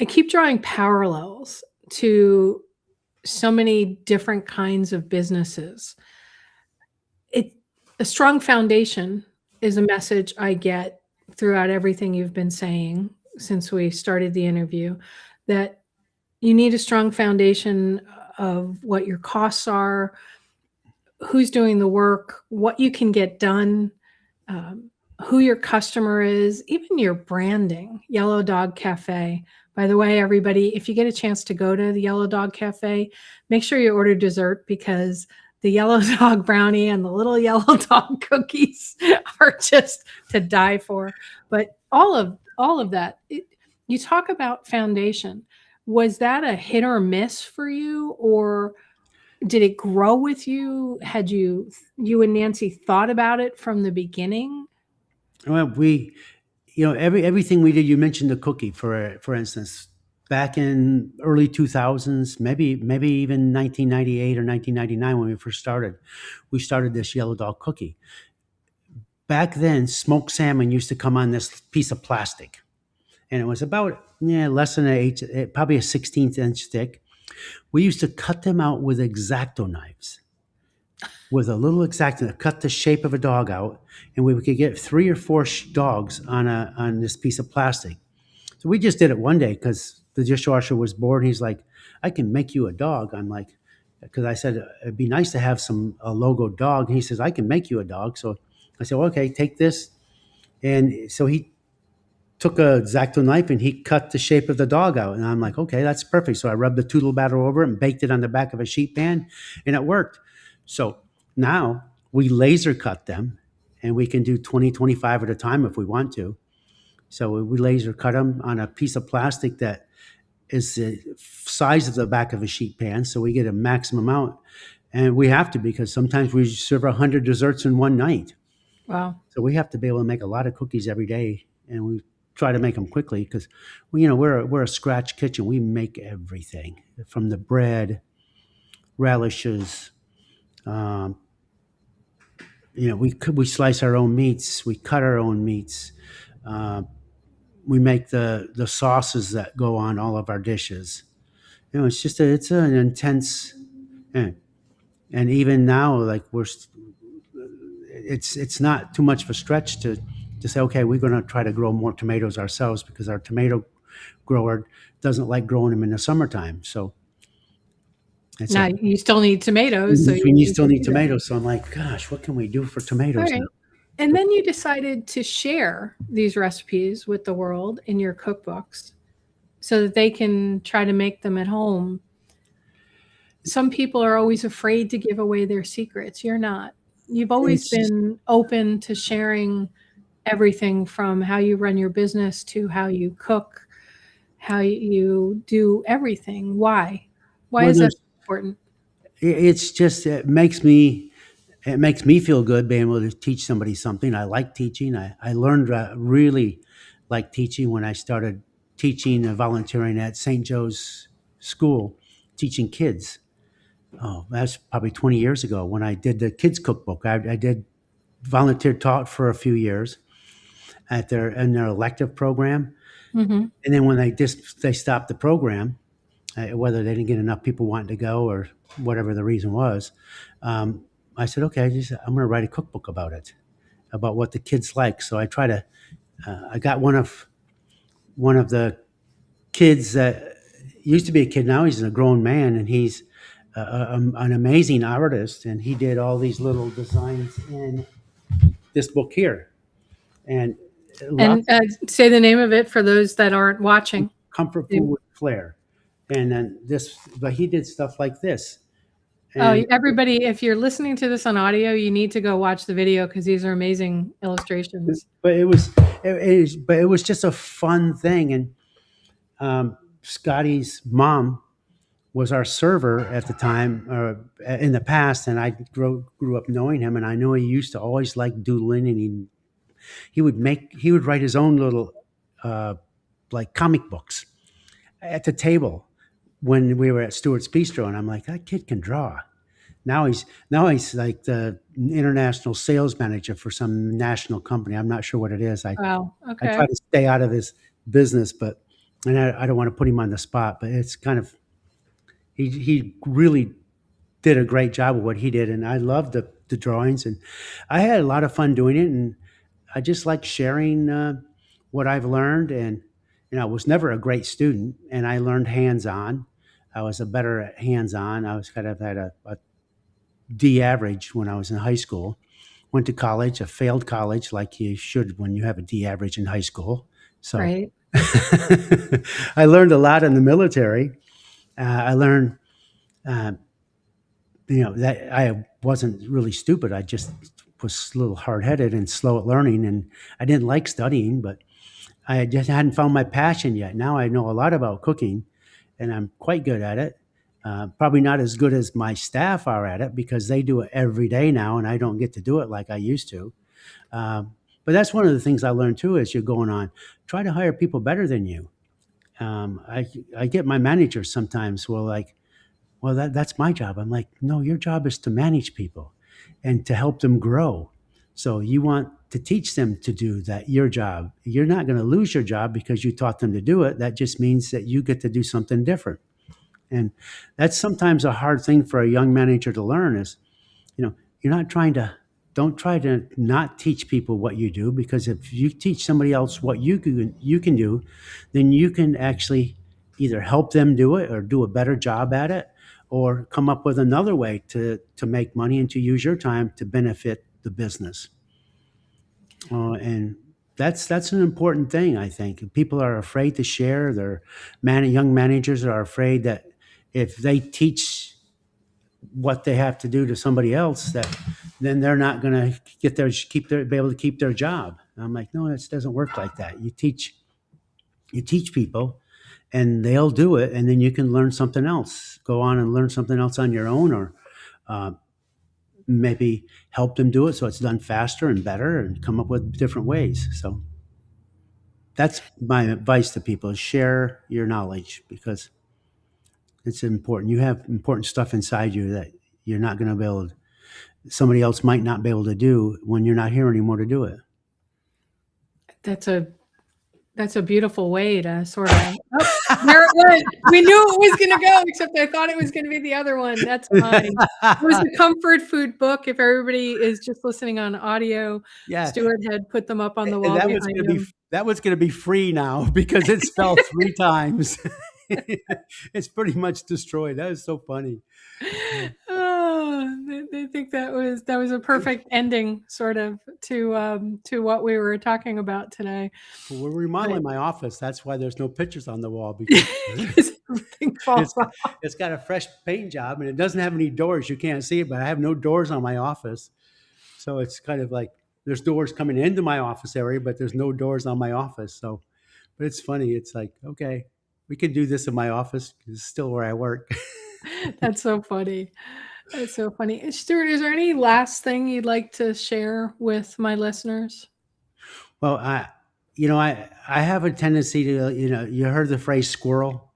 I keep drawing parallels to so many different kinds of businesses. It A strong foundation is a message I get throughout everything you've been saying since we started the interview, that you need a strong foundation of what your costs are, who's doing the work, what you can get done, um, who your customer is, even your branding. Yellow Dog Cafe. By the way, everybody, if you get a chance to go to the Yellow Dog Cafe, make sure you order dessert, because the yellow dog brownie and the little yellow dog cookies are just to die for. But all of that, you talk about foundation. Was that a hit or miss for you, or did it grow with you? Had you and Nancy thought about it from the beginning? Well, everything we did. You mentioned the cookie, for instance, back in early 2000s, maybe even 1998 or 1999, when we first started. We started this yellow dog cookie. Back then, smoked salmon used to come on this piece of plastic, and it was about less than probably a 16th-inch thick. We used to cut them out with X-Acto knives, with a little X-Acto, cut the shape of a dog out, and we could get 3 or 4 dogs on this piece of plastic. So we just did it one day because the dishwasher was bored. And he's like, "I can make you a dog." I'm like, because I said it'd be nice to have a logo dog. And he says, "I can make you a dog." So I said, well, "Okay, take this." And so he took a X-Acto knife and he cut the shape of the dog out. And I'm like, "Okay, that's perfect." So I rubbed the Toodle batter over it and baked it on the back of a sheet pan, and it worked. So now we laser cut them, and we can do 20, 25 at a time if we want to. So we laser cut them on a piece of plastic that is the size of the back of a sheet pan, so we get a maximum amount. And we have to, because sometimes we serve 100 desserts in one night. Wow. So we have to be able to make a lot of cookies every day, and we try to make them quickly, because we're a scratch kitchen. We make everything from the bread, relishes. We slice our own meats. We cut our own meats. We make the sauces that go on all of our dishes. It's an intense, and even now, like it's not too much of a stretch to say, okay, we're going to try to grow more tomatoes ourselves because our tomato grower doesn't like growing them in the summertime. So it's Now a you still need tomatoes, so you we need still to need do that. tomatoes. So I'm like, gosh, what can we do for All tomatoes now? right. And then you decided to share these recipes with the world in your cookbooks so that they can try to make them at home. Some people are always afraid to give away their secrets. You're not. You've always It's been open to sharing everything from how you run your business to how you cook, how you do everything. Why? Why well, is that there's important? it's just it makes me feel good being able to teach somebody something. I like teaching. I learned really like teaching when I started teaching and volunteering at St. Joe's School, teaching kids. Oh, that's probably 20 years ago when I did the kids cookbook. I did volunteer taught for a few years at their elective program, Hmm. and then when they stopped the program, whether they didn't get enough people wanting to go or whatever the reason was, um, I said, okay, I'm going to write a cookbook about it, about what the kids like. So I try to. I got one of the kids that used to be a kid. Now he's a grown man, and he's an amazing artist. And he did all these little designs in this book here, and And lots say the name of it for those that aren't of watching. comfort food with flair. And then but he did stuff like this. Oh, And everybody, if you're listening to this on audio, you need to go watch the video because these are amazing illustrations. but it was just a fun thing. And Scotty's mom was our server at the time, in the past, and I grew up knowing him, and I knew he used to always like doodling, and he would write his own little uh, like comic books at the table when we were at Stewart's Bistro, and I'm like, that kid can draw. Now he's like the international sales manager for some national company. I'm not sure what it is. Wow. I Okay. try to stay out of his business, but and I don't want to put him on the spot, but it's kind of he really did a great job of what he did, and I loved the drawings, and I had a lot of fun doing it, and I just like sharing what I've learned, and I was never a great student, and I learned hands on. I was a better at hands on. I was kind of at a D average when I was in high school. Went to college, a failed college, like you should when you have a D average in high school. So Right. I learned a lot in the military. I learned, uh, that I wasn't really stupid. I just was a little hard headed and slow at learning, and I didn't like studying, but I just hadn't found my passion yet. Now I know a lot about cooking, and I'm quite good at it. Probably not as good as my staff are at it because they do it every day now, and I don't get to do it like I used to. But that's one of the things I learned too as you're going on. Try to hire people better than you. I get my managers sometimes will like, well, that's my job. I'm like, no, your job is to manage people and to help them grow. So you want to teach them to do that, your job. You're not going to lose your job because you taught them to do it. That just means that you get to do something different. And that's sometimes a hard thing for a young manager to learn is, you're not trying to, don't try to not teach people what you do, because if you teach somebody else what you can do, then you can actually either help them do it or do a better job at it, or come up with another way to make money and to use your time to benefit the business. And that's an important thing, I think. People are afraid to share. Young managers are afraid that if they teach what they have to do to somebody else, that then they're not going to be able to keep their job. And I'm like, no, it doesn't work like that. You teach people, and they'll do it, and then you can learn something else. Go on and learn something else on your own, or uh, maybe help them do it so it's done faster and better, and come up with different ways. So that's my advice to people: is share your knowledge, because it's important. You have important stuff inside you that you're not going to be able to, somebody else might not be able to do when you're not here anymore to do it. That's a That's a beautiful way to sort of, oh, there it went. We knew it was going to go, except I thought it was going to be the other one. That's fine. It was the comfort food book. If everybody is just listening on audio, Yeah. Stuart had put them up on the And wall that was behind going to be him. that was going to be free now because it spelled 3 times. It's pretty much destroyed. That is so funny. Oh, they think that was a perfect ending, sort of, to what we were talking about today. Well, we're remodeling my office. That's why there's no pictures on the wall because Because everything falls it's, off. it's got a fresh paint job and it doesn't have any doors. You can't see it, but I have no doors on my office. So it's kind of like there's doors coming into my office area, but there's no doors on my office. So, but it's funny. It's like, okay, we can do this in my office. It's still where I work. That's so funny. That's so funny. Stuart, is there any last thing you'd like to share with my listeners? Well, I have a tendency to, you heard the phrase squirrel.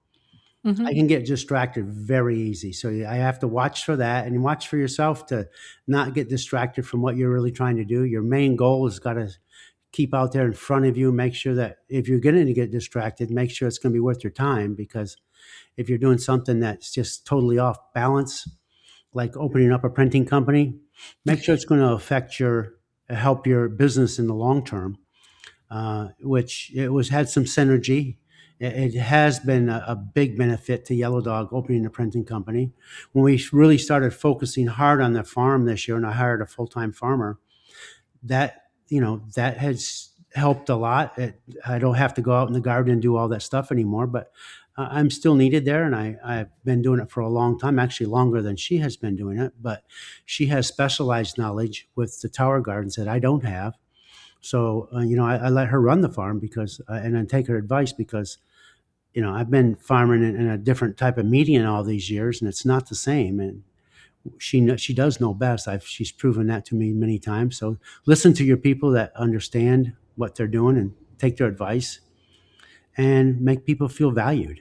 I can get distracted very easy. So I have to watch for that and watch for yourself to not get distracted from what you're really trying to do. Your main goal has got to keep out there in front of you. Make sure that if you're going to get distracted, make sure it's going to be worth your time, because if you're doing something that's just totally off balance, like opening up a printing company, make sure it's going to help your business in the long term, which had some synergy. It has been a big benefit to Yellow Dog opening a printing company. When we really started focusing hard on the farm this year, and I hired a full-time farmer, that has helped a lot. I don't have to go out in the garden and do all that stuff anymore, but I'm still needed there, and I've been doing it for a long time, actually longer than she has been doing it. But she has specialized knowledge with the tower gardens that I don't have. So, I let her run the farm and I take her advice because, I've been farming in a different type of medium all these years, and it's not the same. And she does know best. She's proven that to me many times. So listen to your people that understand what they're doing and take their advice and make people feel valued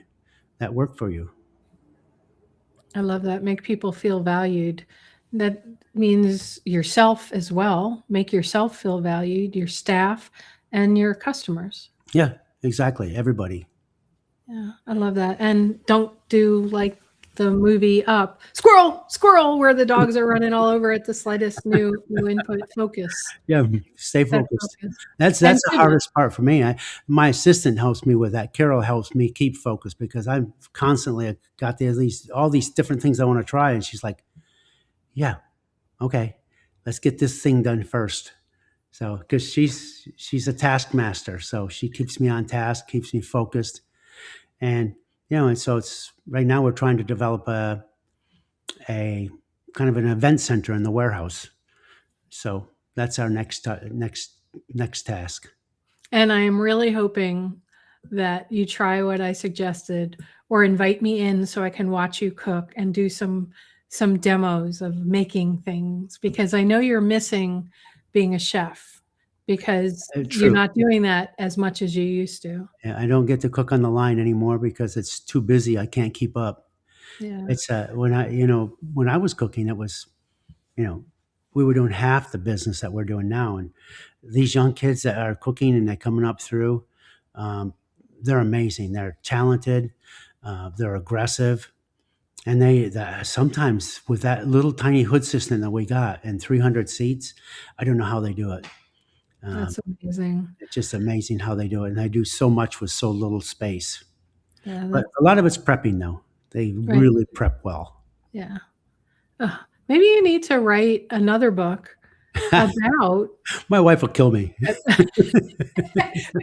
that work for you. I love that. Make people feel valued. That means yourself as well. Make yourself feel valued, your staff, and your customers. Yeah, exactly. Everybody. Yeah, I love that. And don't do like the movie Up, squirrel, squirrel, where the dogs are running all over at the slightest new input. Focus. Yeah, stay focused. That's the hardest part for me. My assistant helps me with that. Carol helps me keep focused because I'm constantly got all these different things I want to try, and she's like, "Yeah, okay, let's get this thing done first." So because she's a taskmaster, so she keeps me on task, keeps me focused. And and so it's right now we're trying to develop a kind of an event center in the warehouse. So that's our next task. And I am really hoping that you try what I suggested, or invite me in so I can watch you cook and do some demos of making things, because I know you're missing being a chef, because you're not doing that as much as you used to. Yeah, I don't get to cook on the line anymore because it's too busy. I can't keep up. Yeah. It's when I was cooking, it was, we were doing half the business that we're doing now. And these young kids that are cooking and they're coming up through, they're amazing. They're talented. They're aggressive. And they sometimes with that little tiny hood system that we got and 300 seats, I don't know how they do it. That's amazing. It's just amazing how they do it. And they do so much with so little space. Yeah, but a lot of it's prepping, though. They really prep well. Yeah. Maybe you need to write another book about. My wife will kill me. But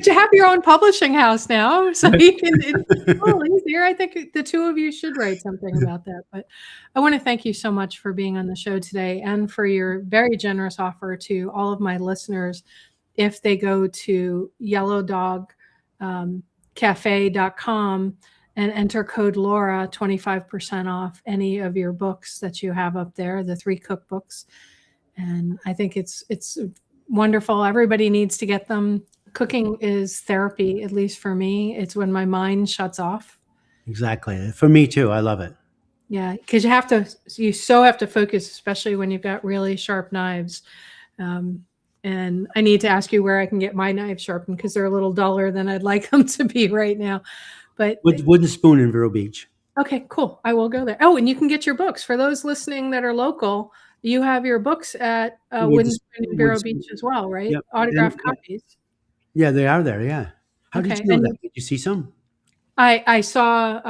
you have your own publishing house now, so you can. It's easier. I think the two of you should write something about that. But I want to thank you so much for being on the show today and for your very generous offer to all of my listeners. If they go to yellowdogcafe.com and enter code Laura, 25% off any of your books that you have up there, the 3 cookbooks. And I think it's wonderful. Everybody needs to get them. Cooking is therapy, at least for me. It's when my mind shuts off. Exactly. For me too. I love it. Yeah, because you so have to focus, especially when you've got really sharp knives. And I need to ask you where I can get my knives sharpened because they're a little duller than I'd like them to be right now. But Wooden Spoon in Vero Beach. okay, cool. I will go there. Oh, and you can get your books. For those listening that are local, you have your books at Wooden Spoon in Vero Beach as well, right? Yep. Autographed copies. Yeah, they are there. Yeah. How did Okay. you know And that? Did you see some? I saw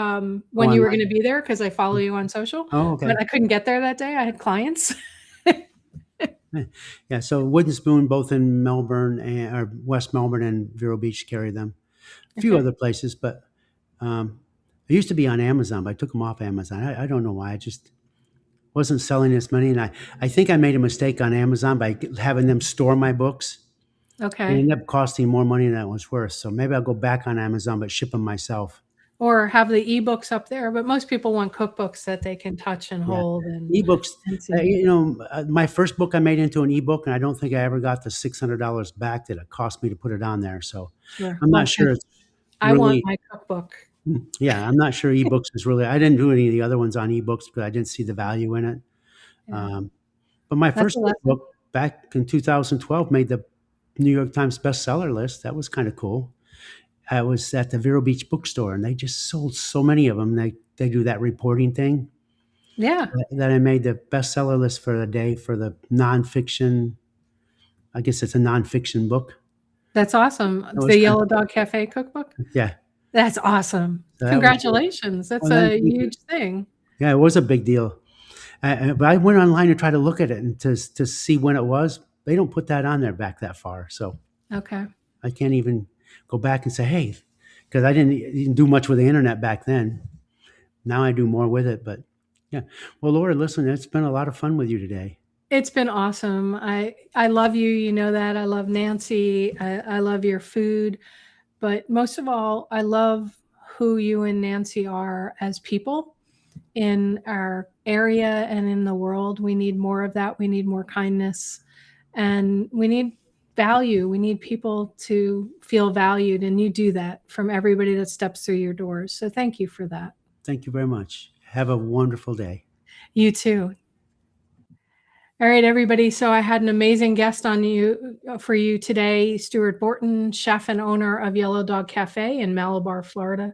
when you were Online? going to be there because I follow you on social, Oh, okay. but I couldn't get there that day. I had clients. Yeah. So Wooden Spoon, both in Melbourne or West Melbourne and Vero Beach, carry them. A few Okay. other places, but I used to be on Amazon, but I took them off Amazon. I don't know why. I just wasn't selling as many, and I think I made a mistake on Amazon by having them store my books. It Okay. ended up costing more money than it was worth. So maybe I'll go back on Amazon, but ship them myself. Or have the ebooks up there, but most people want cookbooks that they can touch and Yeah. hold and Ebooks, see. my first book I made into an ebook, and I don't think I ever got the $600 back that it cost me to put it on there. So Sure. I'm Well, not sure it's I want really, my cookbook. yeah, I'm not sure ebooks is really, I didn't do any of the other ones on ebooks because I didn't see the value in it. Yeah. But my That's a first lesson. book back in 2012 made the New York Times bestseller list. That was kind of cool. I was at the Vero Beach bookstore, and they just sold so many of them. They do that reporting thing Yeah. that I made the bestseller list for the day for the nonfiction. I guess it's a nonfiction book. That's awesome. That was The kind Yellow Dog Cafe cookbook? of, yeah. That's awesome. So that was, Congratulations. That's well, a huge thing. yeah, it was a big deal. But I went online to try to look at it and to see when it was. They don't put that on there back that far, so Okay. I can't even go back and say, hey, because I didn't do much with the internet back then. Now I do more with it, but yeah. Well, Laura, listen, it's been a lot of fun with you today. It's been awesome. I love you. You know that. I love Nancy. I love your food. But most of all, I love who you and Nancy are as people in our area and in the world. We need more of that. We need more kindness and we need value. We need people to feel valued. And you do that from everybody that steps through your doors. So thank you for that. Thank you very much. Have a wonderful day. You too. All right, everybody. So I had an amazing guest for you today, Stuart Borton, chef and owner of Yellow Dog Cafe in Malabar, Florida.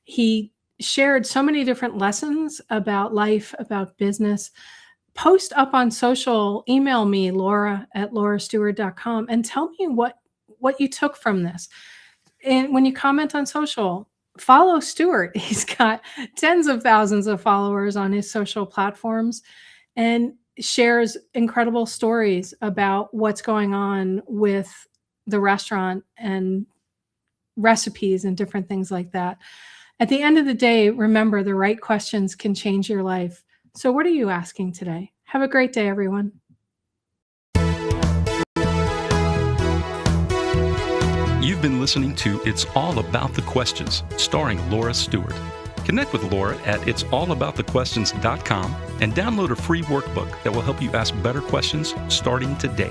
He shared so many different lessons about life, about business. Post up on social, email me, laura@laurastewart.com, and tell me what you took from this. And when you comment on social, follow Stuart. He's got tens of thousands of followers on his social platforms and shares incredible stories about what's going on with the restaurant and recipes and different things like that. At the end of the day, remember the right questions can change your life. So what are you asking today? Have a great day, everyone. You've been listening to It's All About the Questions, starring Laura Stewart. Connect with Laura at it'sallaboutthequestions.com and download a free workbook that will help you ask better questions starting today.